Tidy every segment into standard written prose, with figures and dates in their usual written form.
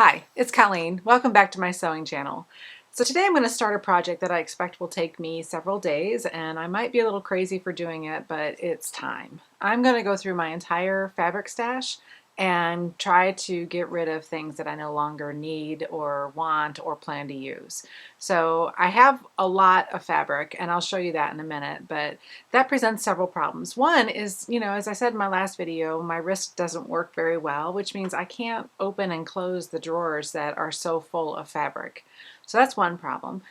Hi, it's Colleen. Welcome back to my sewing channel. So today I'm going to start a project that I expect will take me several days, and I might be a little crazy for doing it, but it's time. I'm going to go through my entire fabric stash and try to get rid of things that I no longer need or want or plan to use. So I have a lot of fabric, and I'll show you that in a minute, but that presents several problems. One is, as I said in my last video, my wrist doesn't work very well, which means I can't open and close the drawers that are so full of fabric. So that's one problem.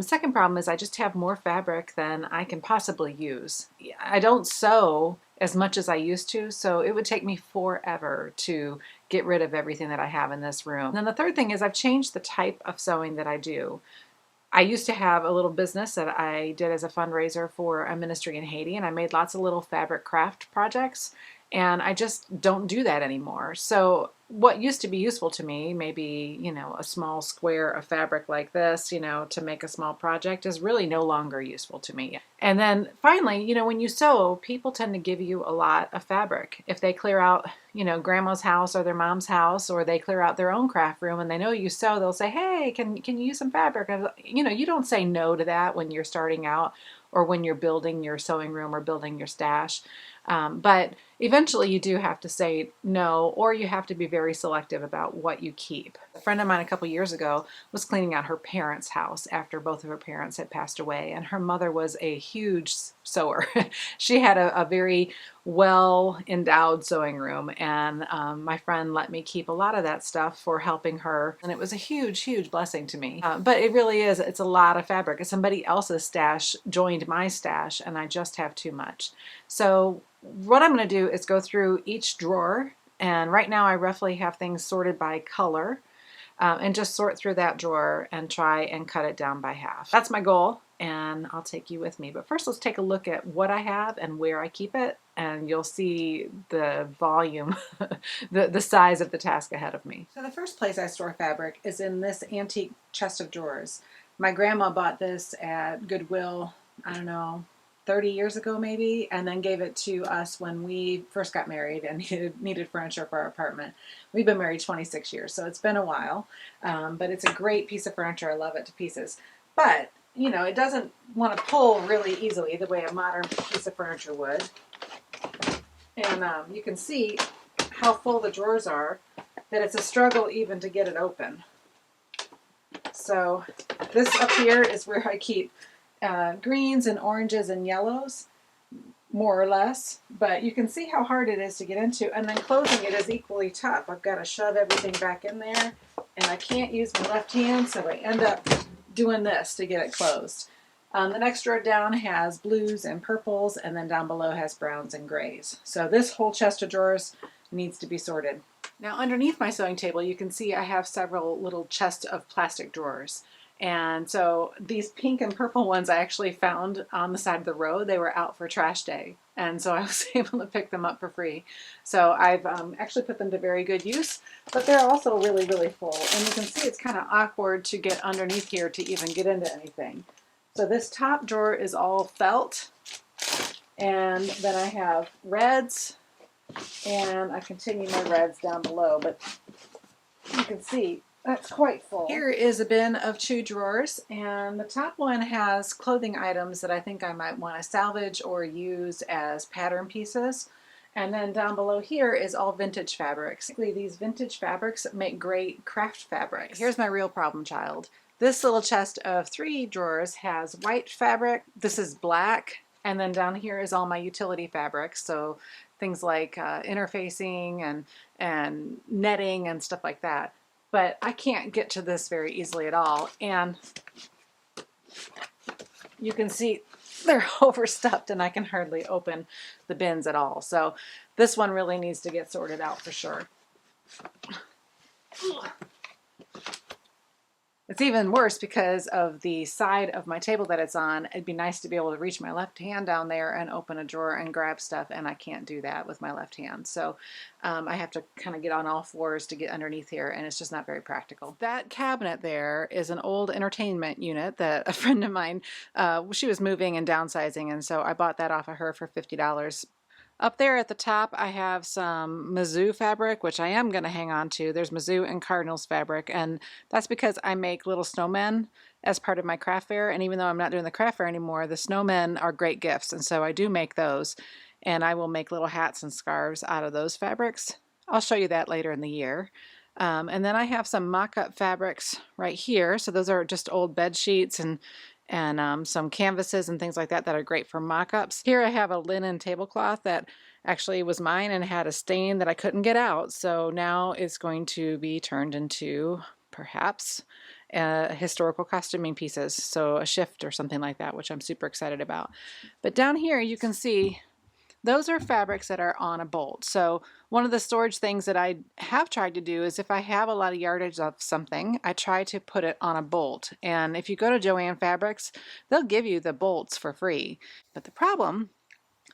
Second problem is I just have more fabric than I can possibly use. I don't sew as much as I used to, so it would take me forever to get rid of everything that I have in this room. And then the third thing is I've changed the type of sewing that I do. I used to have a little business that I did as a fundraiser for a ministry in Haiti, and I made lots of little fabric craft projects, and I just don't do that anymore. So what used to be useful to me, maybe, a small square of fabric like this, to make a small project, is really no longer useful to me. And then finally, when you sew, people tend to give you a lot of fabric. If they clear out, grandma's house or their mom's house, or they clear out their own craft room and they know you sew, they'll say, hey, can you use some fabric? You don't say no to that when you're starting out or when you're building your sewing room or building your stash. But eventually you do have to say no, or you have to be very selective about what you keep. A friend of mine a couple years ago was cleaning out her parents' house after both of her parents had passed away, and her mother was a huge sewer. She had a very well endowed sewing room, and my friend let me keep a lot of that stuff for helping her, and it was a huge blessing to me. But it really is, it's a lot of fabric. Somebody else's stash joined my stash, and I just have too much. So what I'm going to do is go through each drawer, and right now I roughly have things sorted by color, and just sort through that drawer and try and cut it down by half. That's my goal, and I'll take you with me. But first, let's take a look at what I have and where I keep it, and you'll see the volume, the size of the task ahead of me. So the first place I store fabric is in this antique chest of drawers. My grandma bought this at Goodwill, I don't know, 30 years ago maybe, and then gave it to us when we first got married and needed furniture for our apartment. We've been married 26 years, so it's been a while, but it's a great piece of furniture. I love it to pieces. But, it doesn't want to pull really easily the way a modern piece of furniture would. And you can see how full the drawers are, that it's a struggle even to get it open. So this up here is where I keep greens and oranges and yellows, more or less, but you can see how hard it is to get into, and then closing it is equally tough. I've got to shove everything back in there, and I can't use my left hand, so I end up doing this to get it closed. The next drawer down has blues and purples, and then down below has browns and grays. So this whole chest of drawers needs to be sorted. Now underneath my sewing table, you can see I have several little chests of plastic drawers. And so these pink and purple ones I actually found on the side of the road. They were out for trash day, and so I was able to pick them up for free. So I've actually put them to very good use, but they're also really full. And you can see it's kind of awkward to get underneath here to even get into anything. So this top drawer is all felt, and then I have reds, and I continue my reds down below, but you can see that's quite full. Here is a bin of 2 drawers, and the top one has clothing items that I think I might want to salvage or use as pattern pieces. And then down below here is all vintage fabrics. These vintage fabrics make great craft fabrics. Here's my real problem child. This little chest of 3 drawers has white fabric. This is black. And then down here is all my utility fabrics. So things like interfacing and netting and stuff like that. But I can't get to this very easily at all. And you can see they're overstuffed, and I can hardly open the bins at all. So this one really needs to get sorted out for sure. It's even worse because of the side of my table that it's on. It'd be nice to be able to reach my left hand down there and open a drawer and grab stuff, and I can't do that with my left hand. So I have to kind of get on all fours to get underneath here, and it's just not very practical. That cabinet there is an old entertainment unit that a friend of mine, she was moving and downsizing, and so I bought that off of her for $50. Up there at the top, I have some Mizzou fabric, which I am going to hang on to. There's Mizzou and Cardinals fabric, and that's because I make little snowmen as part of my craft fair. And even though I'm not doing the craft fair anymore, the snowmen are great gifts, and so I do make those. And I will make little hats and scarves out of those fabrics. I'll show you that later in the year. And then I have some mock-up fabrics right here. So those are just old bed sheets and some canvases and things like that that are great for mock-ups. Here I have a linen tablecloth that actually was mine and had a stain that I couldn't get out. So now it's going to be turned into perhaps historical costuming pieces. So a shift or something like that, which I'm super excited about. But down here you can see those are fabrics that are on a bolt. So one of the storage things that I have tried to do is if I have a lot of yardage of something, I try to put it on a bolt. And if you go to Joann Fabrics, they'll give you the bolts for free. But the problem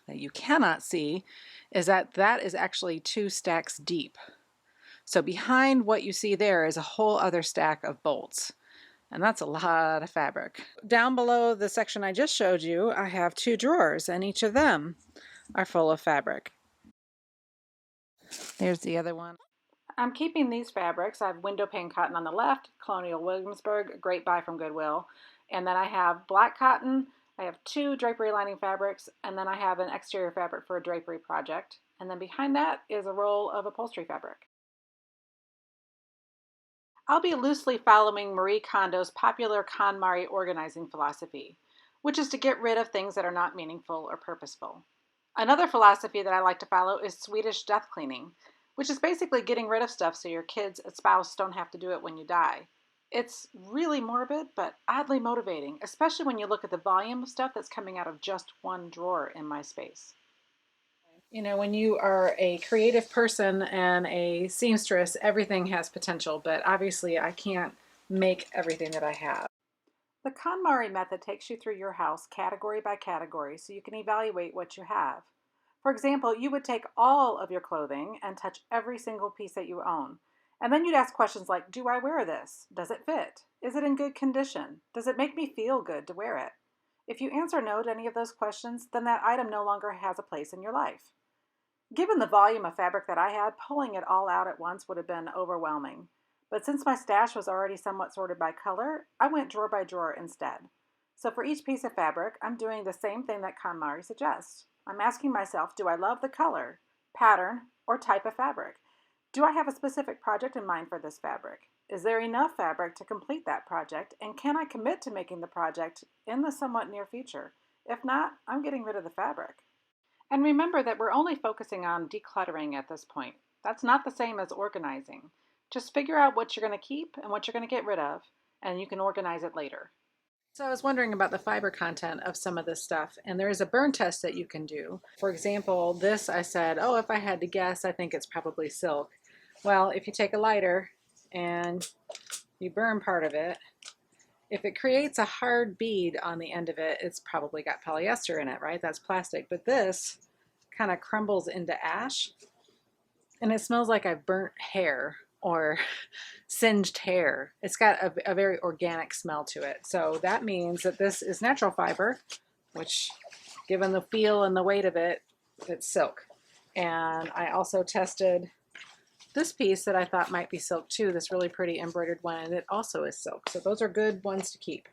that you cannot see is that that is actually 2 stacks deep. So behind what you see there is a whole other stack of bolts. And that's a lot of fabric. Down below the section I just showed you, I have 2 drawers, and each of them are full of fabric. There's the other one. I'm keeping these fabrics. I have window pane cotton on the left, Colonial Williamsburg, a great buy from Goodwill. And then I have black cotton, I have 2 drapery lining fabrics, and then I have an exterior fabric for a drapery project. And then behind that is a roll of upholstery fabric. I'll be loosely following Marie Kondo's popular KonMari organizing philosophy, which is to get rid of things that are not meaningful or purposeful. Another philosophy that I like to follow is Swedish death cleaning, which is basically getting rid of stuff so your kids and spouse don't have to do it when you die. It's really morbid, but oddly motivating, especially when you look at the volume of stuff that's coming out of just one drawer in my space. You know, when you are a creative person and a seamstress, everything has potential, but obviously I can't make everything that I have. The KonMari method takes you through your house category by category so you can evaluate what you have. For example, you would take all of your clothing and touch every single piece that you own. And then you'd ask questions like, do I wear this? Does it fit? Is it in good condition? Does it make me feel good to wear it? If you answer no to any of those questions, then that item no longer has a place in your life. Given the volume of fabric that I had, pulling it all out at once would have been overwhelming. But since my stash was already somewhat sorted by color, I went drawer by drawer instead. So for each piece of fabric, I'm doing the same thing that KonMari suggests. I'm asking myself, do I love the color, pattern, or type of fabric? Do I have a specific project in mind for this fabric? Is there enough fabric to complete that project, and can I commit to making the project in the somewhat near future? If not, I'm getting rid of the fabric. And remember that we're only focusing on decluttering at this point. That's not the same as organizing. Just figure out what you're going to keep and what you're going to get rid of, and you can organize it later. So I was wondering about the fiber content of some of this stuff, and there is a burn test that you can do. For example, this I said, oh, if I had to guess, I think it's probably silk. Well, if you take a lighter and you burn part of it, if it creates a hard bead on the end of it, it's probably got polyester in it, right? That's plastic. But this kind of crumbles into ash, and it smells like I've burnt hair or singed hair. It's got a very organic smell to it. So that means that this is natural fiber, which, given the feel and the weight of it, it's silk. And I also tested this piece that I thought might be silk too, this really pretty embroidered one, and it also is silk. So those are good ones to keep.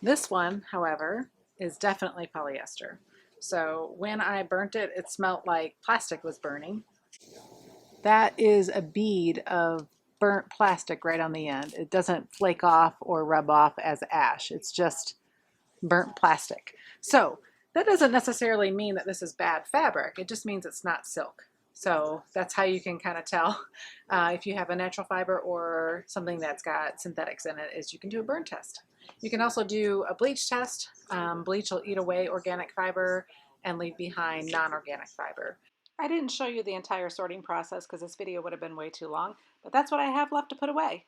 This one, however, is definitely polyester. So when I burnt it, it smelled like plastic was burning. That is a bead of burnt plastic right on the end. It doesn't flake off or rub off as ash. It's just burnt plastic. So that doesn't necessarily mean that this is bad fabric. It just means it's not silk. So that's how you can kind of tell if you have a natural fiber or something that's got synthetics in it, is you can do a burn test. You can also do a bleach test. Bleach will eat away organic fiber and leave behind non-organic fiber. I didn't show you the entire sorting process because this video would have been way too long, but that's what I have left to put away.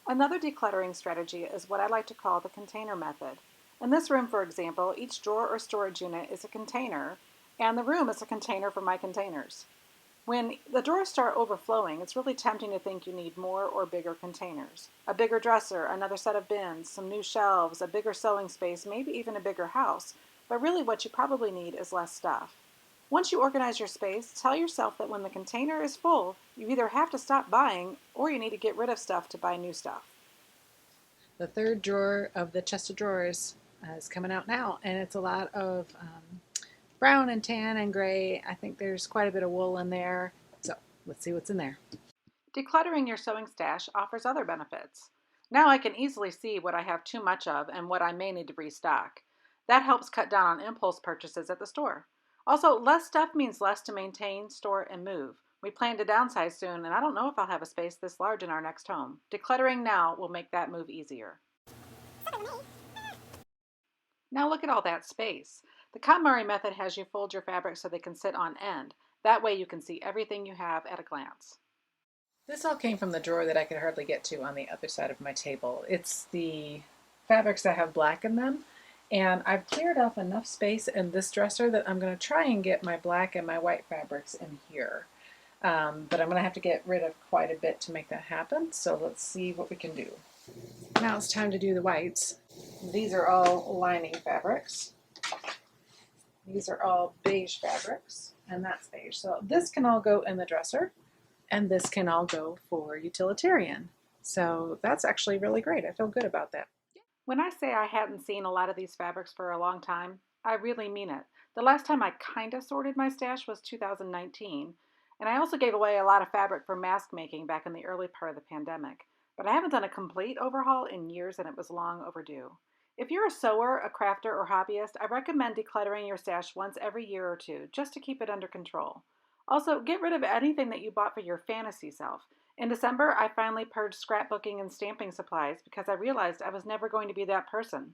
Another decluttering strategy is what I like to call the container method. In this room, for example, each drawer or storage unit is a container, and the room is a container for my containers. When the drawers start overflowing, it's really tempting to think you need more or bigger containers. A bigger dresser, another set of bins, some new shelves, a bigger sewing space, maybe even a bigger house. but really what you probably need is less stuff. Once you organize your space, tell yourself that when the container is full, you either have to stop buying or you need to get rid of stuff to buy new stuff. The third drawer of the chest of drawers is coming out now, and it's a lot of brown and tan and gray. I think there's quite a bit of wool in there, so let's see what's in there. Decluttering your sewing stash offers other benefits. Now I can easily see what I have too much of and what I may need to restock. That helps cut down on impulse purchases at the store. Also, less stuff means less to maintain, store, and move. We plan to downsize soon, and I don't know if I'll have a space this large in our next home. Decluttering now will make that move easier. Now look at all that space. The KonMari method has you fold your fabrics so they can sit on end. That way you can see everything you have at a glance. This all came from the drawer that I could hardly get to on the other side of my table. It's the fabrics that have black in them, and I've cleared off enough space in this dresser that I'm going to try and get my black and my white fabrics in here. But I'm going to have to get rid of quite a bit to make that happen, so let's see what we can do. Now it's time to do the whites. These are all lining fabrics. These are all beige fabrics, and that's beige. So this can all go in the dresser, and this can all go for utilitarian. So that's actually really great. I feel good about that. When I say I hadn't seen a lot of these fabrics for a long time, I really mean it. The last time I kind of sorted my stash was 2019, and I also gave away a lot of fabric for mask making back in the early part of the pandemic. But I haven't done a complete overhaul in years, and it was long overdue. If you're a sewer, a crafter, or hobbyist, I recommend decluttering your stash once every year or two, just to keep it under control. Also, get rid of anything that you bought for your fantasy self. In December, I finally purged scrapbooking and stamping supplies because I realized I was never going to be that person.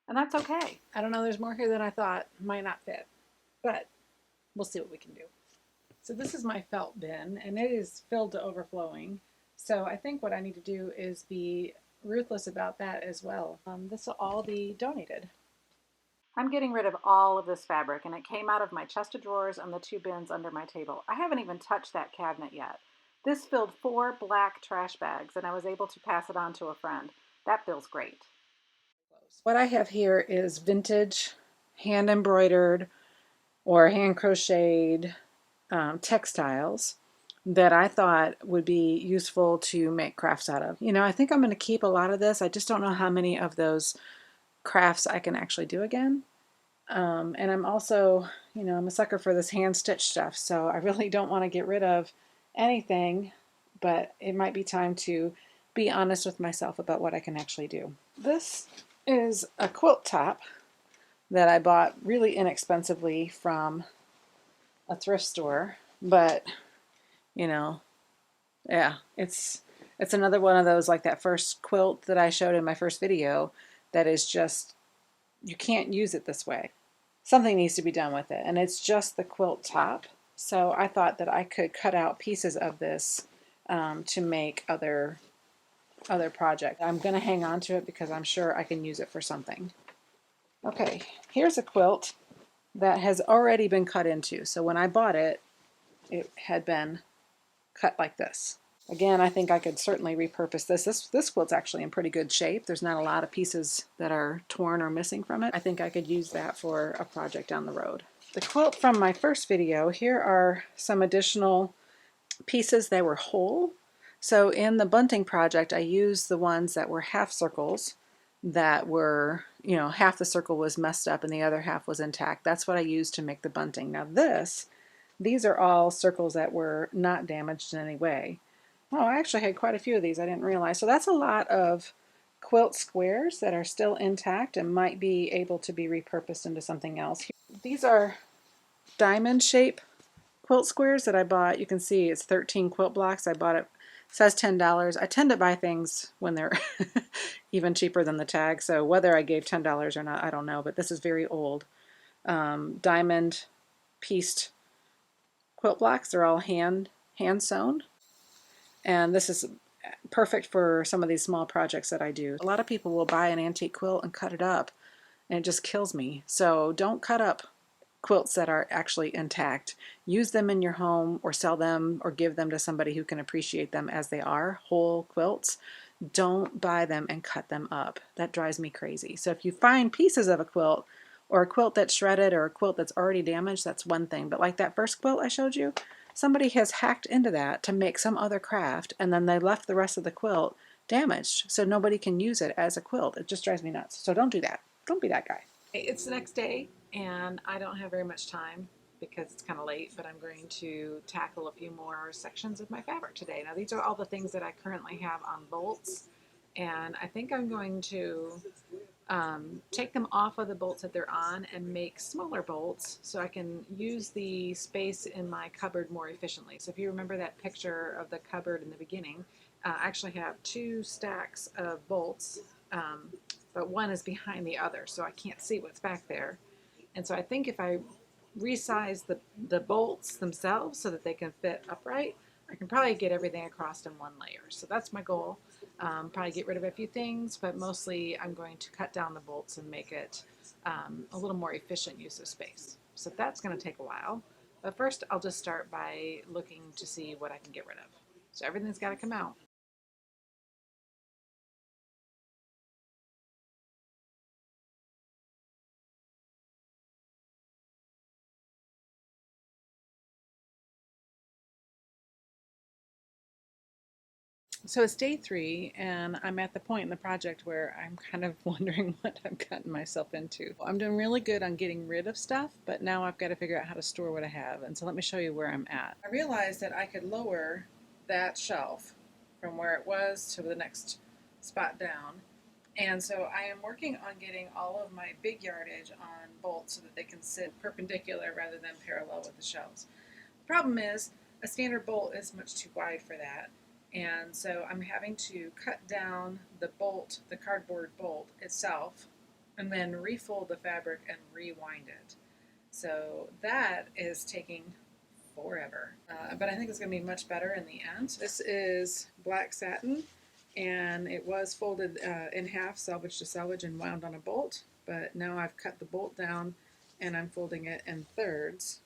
And that's okay. I don't know, there's more here than I thought. Might not fit, but we'll see what we can do. So this is my felt bin, and it is filled to overflowing. So I think what I need to do is be ruthless about that as well. This will all be donated. I'm getting rid of all of this fabric, and it came out of my chest of drawers and the two bins under my table. I haven't even touched that cabinet yet. This filled 4 black trash bags, and I was able to pass it on to a friend. That feels great. What I have here is vintage, hand embroidered, or hand crocheted textiles that I thought would be useful to make crafts out of. You know, I think I'm going to keep a lot of this. I just don't know how many of those crafts I can actually do again. And I'm also, you know, I'm a sucker for this hand stitch stuff, so I really don't want to get rid of anything, but it might be time to be honest with myself about what I can actually do. This is a quilt top that I bought really inexpensively from a thrift store, but you know, yeah, it's another one of those, like that first quilt that I showed in my first video, that is just, you can't use it this way. Something needs to be done with it, and it's just the quilt top. So I thought that I could cut out pieces of this to make other projects. I'm going to hang on to it because I'm sure I can use it for something. Okay, here's a quilt that has already been cut into. So when I bought it, it had been cut like this. Again, I think I could certainly repurpose this. This quilt's actually in pretty good shape. There's not a lot of pieces that are torn or missing from it. I think I could use that for a project down the road. The quilt from my first video, here are some additional pieces that were whole. So in the bunting project, I used the ones that were half circles that were, you know, half the circle was messed up and the other half was intact. That's what I used to make the bunting. Now these are all circles that were not damaged in any way. Oh, I actually had quite a few of these, I didn't realize. So that's a lot of quilt squares that are still intact and might be able to be repurposed into something else. These are diamond shape quilt squares that I bought. You can see it's 13 quilt blocks. I bought it, says $10. I tend to buy things when they're even cheaper than the tag, so whether I gave $10 or not, I don't know, but this is very old. Diamond pieced quilt blocks. They're all hand sewn, and this is perfect for some of these small projects that I do. A lot of people will buy an antique quilt and cut it up, and it just kills me. So don't cut up quilts that are actually intact. Use them in your home, or sell them, or give them to somebody who can appreciate them as they are, whole quilts. Don't buy them and cut them up. That drives me crazy. So if you find pieces of a quilt, or a quilt that's shredded or a quilt that's already damaged, that's one thing. But like that first quilt I showed you, somebody has hacked into that to make some other craft, and then they left the rest of the quilt damaged so nobody can use it as a quilt. It just drives me nuts. So don't do that. Don't be that guy. It's the next day and I don't have very much time because it's kind of late, but I'm going to tackle a few more sections of my fabric today. Now these are all the things that I currently have on bolts, and I think I'm going to take them off of the bolts that they're on and make smaller bolts so I can use the space in my cupboard more efficiently. So if you remember that picture of the cupboard in the beginning, I actually have two stacks of bolts, but one is behind the other, so I can't see what's back there. And so I think if I resize the bolts themselves so that they can fit upright, I can probably get everything across in one layer. So that's my goal. Probably get rid of a few things, but mostly I'm going to cut down the bolts and make it a little more efficient use of space. So that's going to take a while. But first I'll just start by looking to see what I can get rid of. So everything's got to come out. So it's day 3, and I'm at the point in the project where I'm kind of wondering what I've gotten myself into. I'm doing really good on getting rid of stuff, but now I've got to figure out how to store what I have. And so let me show you where I'm at. I realized that I could lower that shelf from where it was to the next spot down. And so I am working on getting all of my big yardage on bolts so that they can sit perpendicular rather than parallel with the shelves. The problem is a standard bolt is much too wide for that. And so I'm having to cut down the bolt, the cardboard bolt itself, and then refold the fabric and rewind it. So that is taking forever. But I think it's going to be much better in the end. This is black satin, and it was folded in half, selvage to selvage, and wound on a bolt. But now I've cut the bolt down, and I'm folding it in thirds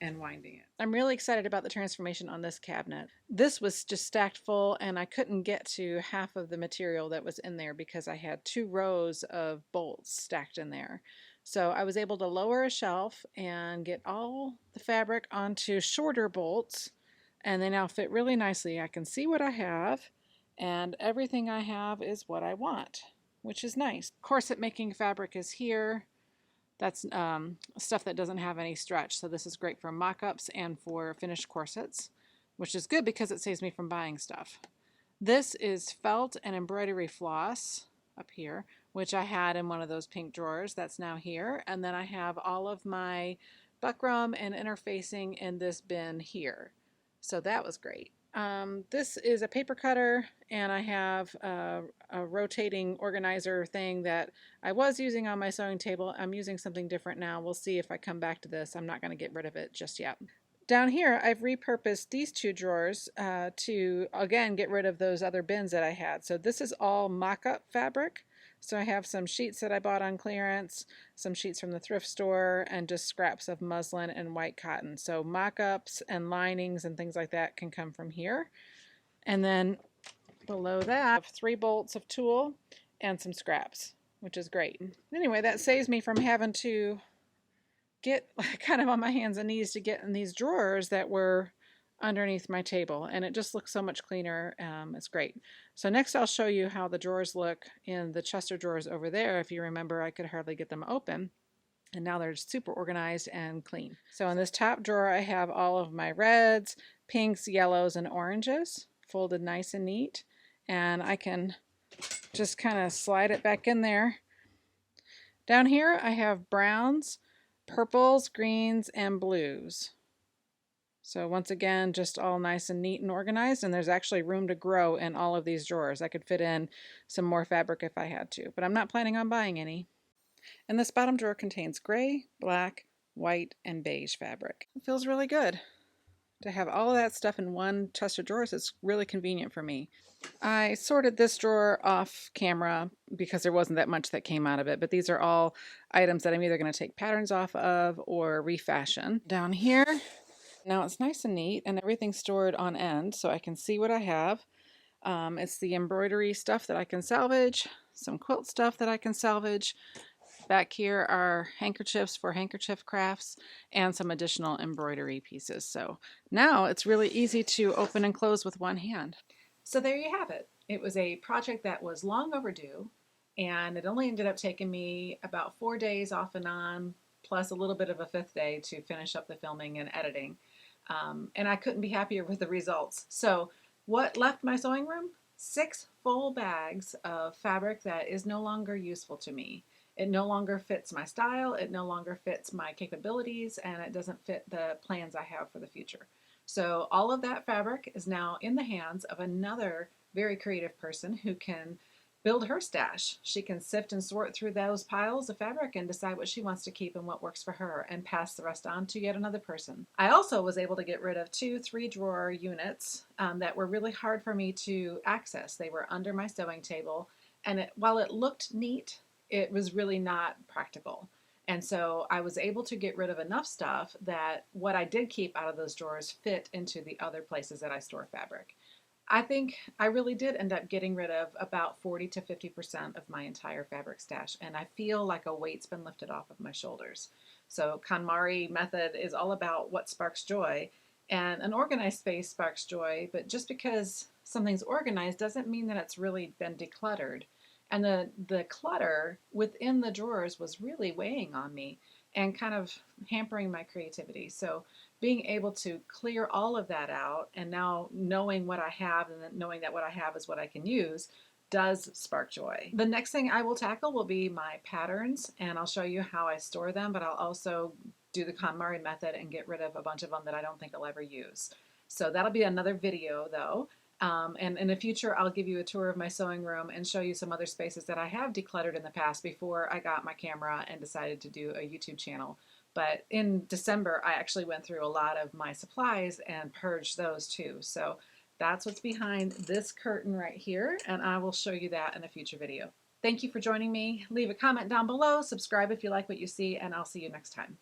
and winding it. I'm really excited about the transformation on this cabinet. This was just stacked full, and I couldn't get to half of the material that was in there because I had 2 rows of bolts stacked in there. So I was able to lower a shelf and get all the fabric onto shorter bolts, and they now fit really nicely. I can see what I have, and everything I have is what I want, which is nice. Corset making fabric is here. That's stuff that doesn't have any stretch. So this is great for mock-ups and for finished corsets, which is good because it saves me from buying stuff. This is felt and embroidery floss up here, which I had in one of those pink drawers. That's now here. And then I have all of my buckram and interfacing in this bin here. So that was great. This is a paper cutter, and I have a rotating organizer thing that I was using on my sewing table. I'm using something different now. We'll see if I come back to this. I'm not going to get rid of it just yet. Down here, I've repurposed these 2 drawers to, again, get rid of those other bins that I had. So this is all mock-up fabric. So I have some sheets that I bought on clearance, some sheets from the thrift store, and just scraps of muslin and white cotton. So mock-ups and linings and things like that can come from here. And then below that, I have 3 bolts of tulle and some scraps, which is great. Anyway, that saves me from having to get kind of on my hands and knees to get in these drawers that were underneath my table, and it just looks so much cleaner. It's great. So next I'll show you how the drawers look in the Chester drawers over there. If you remember, I could hardly get them open, and now they're super organized and clean. So in this top drawer I have all of my reds, pinks, yellows, and oranges folded nice and neat, and I can just kind of slide it back in there. Down here I have browns, purples, greens, and blues. So once again, just all nice and neat and organized, and there's actually room to grow in all of these drawers. I could fit in some more fabric if I had to, but I'm not planning on buying any. And this bottom drawer contains gray, black, white, and beige fabric. It feels really good to have all of that stuff in one chest of drawers. It's really convenient for me. I sorted this drawer off camera because there wasn't that much that came out of it, but these are all items that I'm either going to take patterns off of or refashion. Down here, now it's nice and neat and everything's stored on end so I can see what I have. It's the embroidery stuff that I can salvage, some quilt stuff that I can salvage, Back here are handkerchiefs for handkerchief crafts and some additional embroidery pieces. So now it's really easy to open and close with one hand. So there you have it. It was a project that was long overdue, and it only ended up taking me about 4 days off and on, plus a little bit of a fifth day to finish up the filming and editing. And I couldn't be happier with the results. So what left my sewing room? 6 full bags of fabric that is no longer useful to me. It no longer fits my style, it no longer fits my capabilities, and it doesn't fit the plans I have for the future. So all of that fabric is now in the hands of another very creative person who can build her stash. She can sift and sort through those piles of fabric and decide what she wants to keep and what works for her and pass the rest on to yet another person. I also was able to get rid of 2 3-drawer units that were really hard for me to access. They were under my sewing table, and while it looked neat, it was really not practical. And so I was able to get rid of enough stuff that what I did keep out of those drawers fit into the other places that I store fabric. I think I really did end up getting rid of about 40 to 50% of my entire fabric stash, and I feel like a weight's been lifted off of my shoulders. So KonMari Method is all about what sparks joy, and an organized space sparks joy, but just because something's organized doesn't mean that it's really been decluttered. And the clutter within the drawers was really weighing on me and kind of hampering my creativity. So being able to clear all of that out and now knowing what I have and then knowing that what I have is what I can use does spark joy. The next thing I will tackle will be my patterns, and I'll show you how I store them, but I'll also do the KonMari method and get rid of a bunch of them that I don't think I'll ever use. So that'll be another video though. And in the future, I'll give you a tour of my sewing room and show you some other spaces that I have decluttered in the past before I got my camera and decided to do a YouTube channel. But in December, I actually went through a lot of my supplies and purged those too. So that's what's behind this curtain right here, and I will show you that in a future video. Thank you for joining me. Leave a comment down below, subscribe if you like what you see, and I'll see you next time.